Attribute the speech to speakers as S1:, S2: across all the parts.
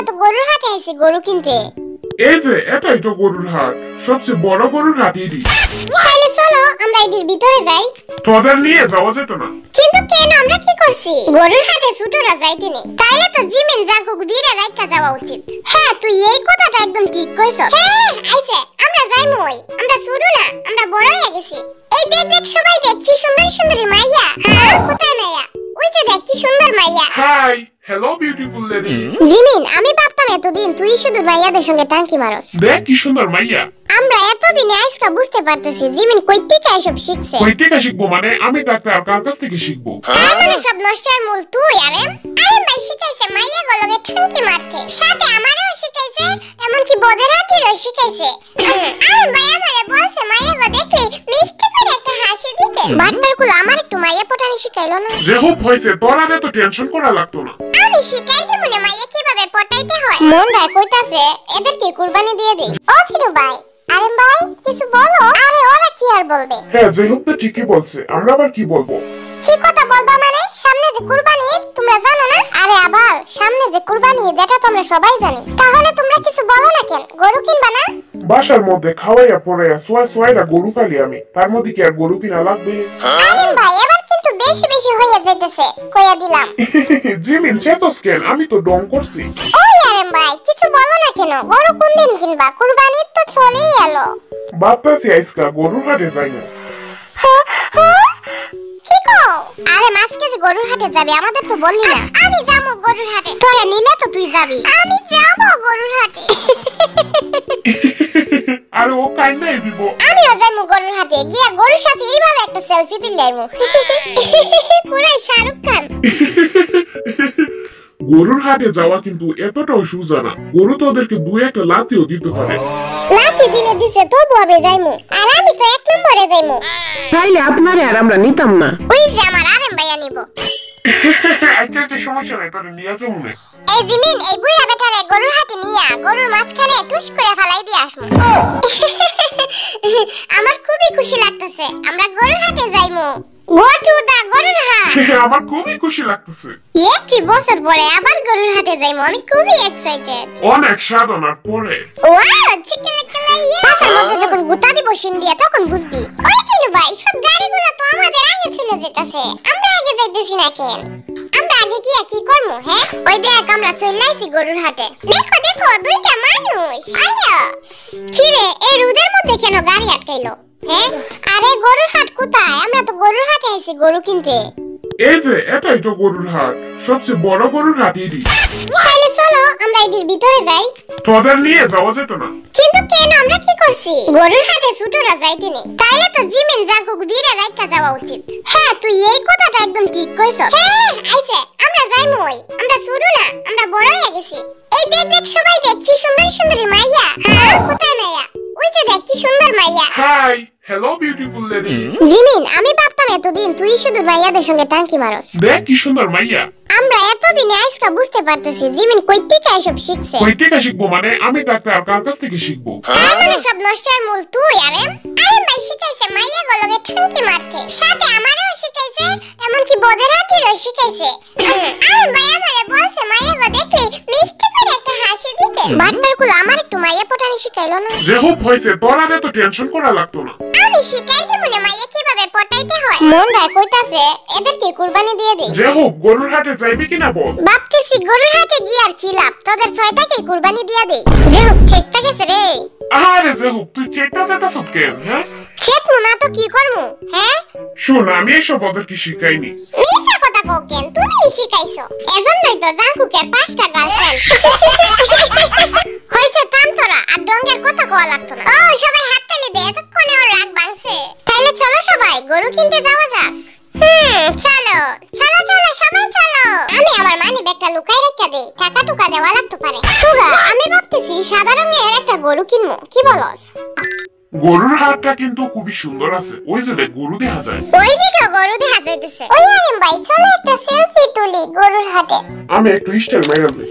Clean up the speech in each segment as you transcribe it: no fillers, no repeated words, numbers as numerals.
S1: তো গরুর হাটে আইছি গরু কিনতে।
S2: এই যে এটাই তো গরুর হাট, সবচেয়ে বড় গরুর হাট এটি।
S1: তাহলে চলো আমরা এটির ভিতরে যাই।
S2: তোদের নিয়ে যাওয়া যেত না?
S1: কিন্তু কেন, আমরা কি করছি? গরুর হাটে ছোটরা যাইতে নেই, তাইলে তো জিমিন জাগো দিয়ে রাইকা যাওয়া উচিত। হ্যাঁ তুই এই কথাটা একদম ঠিক কইছস। হ্যাঁ আইছে, আমরা যাইমই। আমরা ছোট না, আমরা বড় হয়ে গেছি। এই দেখ দেখ সবাই দেখ কি সুন্দর সুন্দরী মাইয়া। হ্যাঁ কোথায় মাইয়া? ওই যে দেখ কি সুন্দর মাইয়া।
S2: Hi, hello beautiful lady.
S1: Jimin আমি ভাবতাম এতদিন তুই শুধু মাইয়াদের সঙ্গে টাঙ্কি মারস।
S2: দেখ কি সুন্দর মাইয়া।
S1: আমরা এতদিনে আজকে বুঝতে পারতেছি জিমিন কই থেকে এসব শিখছে।
S2: কই থেকে শিখবো মানে? আমি তাকে আর কার কাছ থেকে শিখবো?
S1: তার মানে সব নষ্টের মূল তুই। আরে ভাই শিখাইছে মাইয়া গলগে টাঙ্কি মারতে, সাথে আমারও শিখাইছে, এমনকি বদরাতিরও শিখাইছে। আরে ভাই আমারে বলছে মাইয়া গো দেখলি মিষ্টি করে একটা হাসি দিতে। বাটবারগুলো আমার একটু মাইয়া পটানি শিখাইলো না?
S2: যে হোক হয়েছে, তোর আর এত টেনশন করা লাগতো না।
S1: আমি শিখাই দিব না মাইয়া কিভাবে পটাইতে হয়। মন দেয় কইতাছে এদেরকে কুরবানি দিয়ে দেই। ও চিনু ভাই, আরে ভাই কিছু বলো। আরে ওরা কি আর বলবে?
S2: হ্যাঁ যে হোক তো ঠিকই বলছে, আমরা আবার কি বলবো?
S1: কি কথা বলবা মানে? সামনে যে কুরবানি ঈদ তোমরা জানো না? আরে আবার সামনে যে কুরবানি ঈদ এটা তোমরা সবাই জানি, তাহলে তোমরা কিছু বলো না কেন? গরু কিনবা না?
S2: বাসার মধ্যে খাওয়াইয়া পরে সোয়াইরা গরু কালি আমি, তার মধ্যে কি আর গরু কিনা লাগবে?
S1: আরে ভাই এবার কিন্তু বেশি বেশি হয়ে যাইতেছে, কইয়া দিলাম।
S2: জিমিন চেতস কেন? আমি তো ডং করছি।
S1: ওই আরে ভাই কিছু বলো না কেন? গরু কোন দিন কিনবা? কুরবানি ঈদ তো চলেই এলো।
S2: বাপ্পাসি আইসকা গরুর হাটে যাই না।
S1: কি কও? আরে মাসকে যে গরুর হাটে যাবে আমাদের তো বললি না। আমি যাবো গরুর হাটে, তোরা নিলে তো তুই যাবি। আমি যাবো গরুর হাটে।
S2: আরে ও কাইন্দাই দিব।
S1: আমিও যাবো গরুর হাটে, গিয়া গরুর সাথে এইভাবে একটা সেলফি তুলে আইবো। পুরাই শাহরুখ খান।
S2: গরুর হাটে যাওয়া কিন্তু এতটাও সোজা না। গরু তো ওদেরকে দুই একটা লাথিও দিতে পারে।
S1: লাথি দিলে দিছে তবু আমি যাইমু, আর আমি তো এক নম্বরে যাইমু।
S3: তাইলে আপনারে আর আমরা নিতাম না।
S1: ওই যে আমার আরেম ভাইয়া নিব।
S2: আচ্ছা সমস্যা নাই, তোরে নিয়ে যাবো না।
S1: এই জিমিন এই বুইড়া বেটারে গরুর হাটে নিয়া গরুর মাঝখানে টুস করে ফালাই দিয়ে আসবো। আমার খুবই খুশি লাগতেছে, আমরা গরুর হাটে যাইমু। গো টু দা গরুর হাট।
S2: আমার খুবই খুশি লাগতেছে।
S1: কি বছর পরে আবার গরুর হাটে যাইমু, আমি খুবই এক্সাইটেড।
S2: অনেক সাধনার পরে।
S1: ওয়াও চিকেলাকালাইয়া। পাতার মধ্যে যখন গুতা দিব সিন্ডিয়া তখন বুঝবি। ওই চিনু ভাই সব গাড়িগুলো তো আমাদের আগে চলে যেতেছে, আমরা আগে যাইতেছি না কেন? আমরা আগে গিয়া কি করবো? হ্যাঁ ওই দেখ আমরা চলে আইছি গরুর হাটে। দেখো দেখো দুইটা মানুষ। আইয়া কি রে এই রোদের মধ্যে কেন গাড়ি আটকাইলো? হ্যাঁ আরে গরুর হাট কোথায়? আমরা তো গরুর হাটে আইছি গরু কিনতে।
S2: এই যে এটাই তো গরুর হাট, সবচেয়ে বড় গরুর হাট এটি।
S1: তাহলে চলো আমরা এটির ভিতরে যাই।
S2: তোদের নিয়ে যাওয়া যেত না?
S1: কিন্তু কেন, আমরা কি করছি? গরুর হাটে ছোটরা যাইতে নেই, তাইলে তো জিমিন জাগো দিয়ে রাইকা যাওয়া উচিত। হ্যাঁ তুই এই কথাটা একদম ঠিক কইছস। হ্যাঁ আইছে, আমরা যাইমই। আমরা ছোট না, আমরা বড় হয়ে গেছি। এই দেখ দেখ সবাই দেখ কি সুন্দর সুন্দরী মাইয়া। হ্যাঁ কোথায় মাইয়া? ওই যে দেখ কি সুন্দর মাইয়া।
S2: Hi, hello beautiful lady.
S1: Jimin আমি ভাবতাম এতদিন তুই শুধু মাইয়াদের সঙ্গে টাঙ্কি মারস।
S2: দেখ কি সুন্দর মাইয়া।
S1: আমরা এতদিনে আজকে বুঝতে পারতেছি জিমিন কই থেকে এসব শিখছে।
S2: কই থেকে শিখবো মানে? আমি তাকে আর কার কাছ থেকে শিখবো?
S1: তার মানে সব নষ্টের মূল তুই। আরে ভাই শিখাইছে মাইয়া গলগে টাঙ্কি মারতে, সাথে আমারও শিখাইছে, এমনকি বদরাতিরও শিখাইছে। আরে ভাই আমারে বলছে মাইয়া গো দেখলি মিষ্টি করে একটা হাসি দিতে। বাটবারগুলো আমার একটু মাইয়া পটানি শিখাইলো না?
S2: যে হোক হয়েছে, তোর আর এত টেনশন করা লাগতো না।
S1: আমি শিখাই দিব না মাইয়া কিভাবে পটাইতে হয়। মন দেয় কইতাছে এদেরকে কুরবানি দিয়ে দেই।
S2: যে হোক গরুর হাটে যাইবি কিনা বল?
S1: ভাবতেছি গরুর হাটে গিয়ে আর কি লাভ, তোদের ছয়টাকে কুরবানি দিয়ে দেই। যে হোক চেকটা গেছে রে।
S2: আরে যে হোক তুই চেকটা যেতাস কেন? হ্যাঁ
S1: চেকমু না তো কি করমু? হ্যাঁ
S2: শোন, আমি এসব ওদেরকে শিখাইনি।
S1: মিথ্যা কথা কও কেন? তুমিই শিখাইছো, এজন্যই তো জাঙ্কুকের 5টা গার্লফ্রেন্ড। হইছে থাম তোরা, আর ডঙ্গের কথা কওয়া লাগতো না। ও সবাই হাততালি দে, এতক্ষণে ওর রাগ ভাঙছে। তাইলে চলো সবাই গরু কিনতে যাওয়া যাক। চলো চলো চলো সবাই চলো। আমি আমার মানি ব্যাগটা লুকাই রেখে দেই, টাকা টুকা দেওয়া লাগতে পারে। সুগা আমি ভাবতেছি সাদা রঙের একটা গরু কিনবো, কি বলস?
S2: গরুর হাটটা কিন্তু খুবই সুন্দর আছে, ওই যে দেখ গরু দেখা যায়।
S1: ওই দিকে গরু দেখা যাইতেছে। ওই আরিম ভাই চলো একটা সেলফি তুলি গরুর হাটে।
S2: আমি একটু স্টাইল মেরে দিই।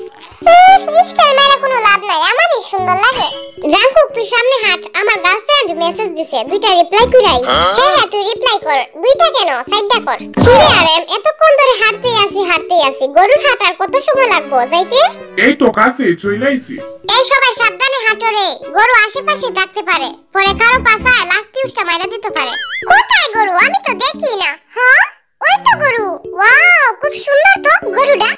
S1: স্টাইল মেরা কোনো লাভ নাই, আমারই সুন্দর লাগে। জাঙ্কুক তুই সামনে হাঁট, আমার গার্লফ্রেন্ড মেসেজ দিছে, দুইটা রিপ্লাই করাই। হ্যাঁ তুই রিপ্লাই কর, দুইটা কেন সাইডটা কর। কিরে আরেম এতক্ষণ ধরে হাঁটতেই আছি, গরুর হাঁট আর কত সময় লাগবো যাইতে?
S2: এই তো কাছে চলে আইছি।
S1: এই সবাই সাবধানে হাঁটো রে, গরু আশেপাশে থাকতে পারে, পরে কারো পাছায় লাস্তি উষ্টা মাইরা দিতে পারে। কোথায় গরু? আমি তো দেখি না। হ্যাঁ ওই তো গরু, ওয়াও খুব সুন্দর তো গরুটা।